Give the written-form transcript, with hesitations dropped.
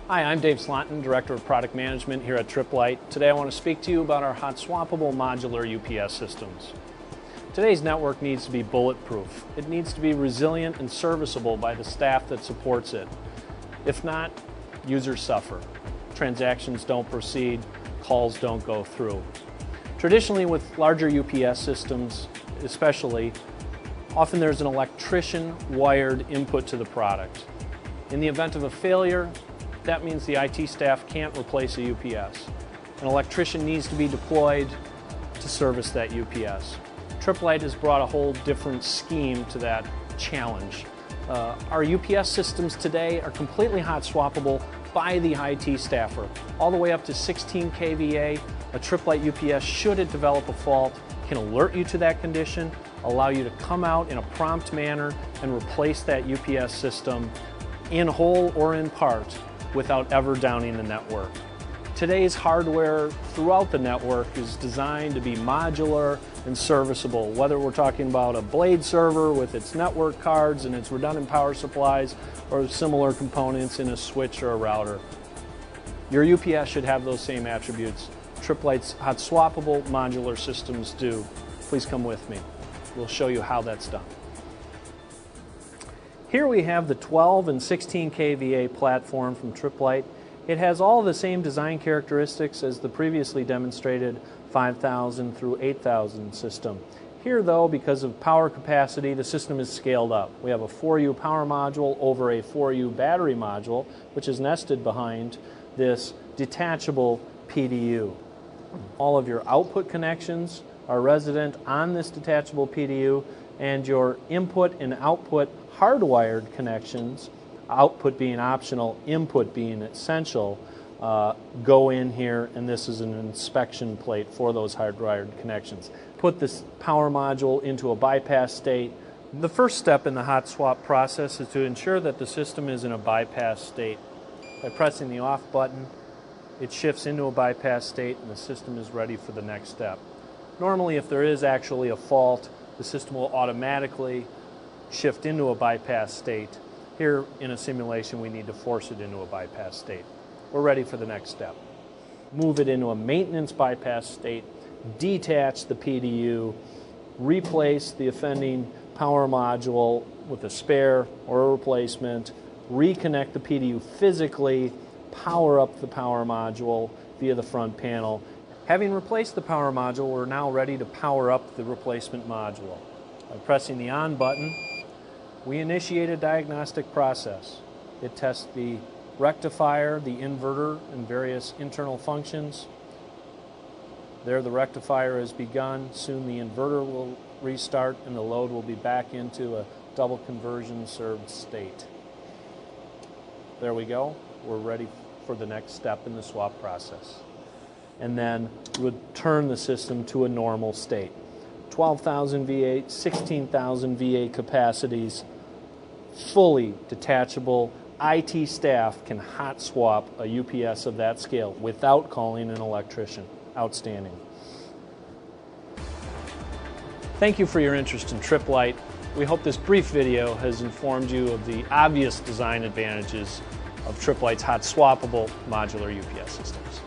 Hi, I'm Dave Slonton, Director of Product Management here at Tripp Lite. Today I want to speak to you about our HotSwappable modular UPS systems. Today's network needs to be bulletproof. It needs to be resilient and serviceable by the staff that supports it. If not, users suffer. Transactions don't proceed, calls don't go through. Traditionally, with larger UPS systems especially, often there's an electrician wired input to the product. In the event of a failure, that means the IT staff can't replace a UPS. An electrician needs to be deployed to service that UPS. Tripp Lite has brought a whole different scheme to that challenge. Our UPS systems today are completely hot swappable by the IT staffer. All the way up to 16 kVA, a Tripp Lite UPS, should it develop a fault, can alert you to that condition, allow you to come out in a prompt manner and replace that UPS system in whole or in part without ever downing the network. Today's hardware throughout the network is designed to be modular and serviceable, whether we're talking about a blade server with its network cards and its redundant power supplies or similar components in a switch or a router. Your UPS should have those same attributes. Tripp Lite's hot swappable modular systems do. Please come with me. We'll show you how that's done. Here we have the 12 and 16 kVA platform from Tripp Lite. It has all the same design characteristics as the previously demonstrated 5000 through 8000 system. Here though, because of power capacity, the system is scaled up. We have a 4U power module over a 4U battery module, which is nested behind this detachable PDU. All of your output connections are resident on this detachable PDU, and your input and output hardwired connections, output being optional, input being essential, go in here, and this is an inspection plate for those hardwired connections. Put this power module into a bypass state. The first step in the hot swap process is to ensure that the system is in a bypass state. By pressing the off button, it shifts into a bypass state and the system is ready for the next step. Normally, if there is actually a fault, the system will automatically shift into a bypass state. Here in a simulation, we need to force it into a bypass state. We're ready for the next step. Move it into a maintenance bypass state, detach the PDU, replace the offending power module with a spare or a replacement, reconnect the PDU physically, power up the power module via the front panel. Having replaced the power module, we're now ready to power up the replacement module. By pressing the on button, we initiate a diagnostic process. It tests the rectifier, the inverter, and various internal functions. There the rectifier has begun. Soon the inverter will restart and the load will be back into a double conversion served state. There we go. We're ready for the next step in the swap process. And then return the system to a normal state. 12,000 VA, 16,000 VA capacities, fully detachable. IT staff can hot swap a UPS of that scale without calling an electrician. Outstanding. Thank you for your interest in Tripp Lite. We hope this brief video has informed you of the obvious design advantages of Tripp Lite's hot swappable modular UPS systems.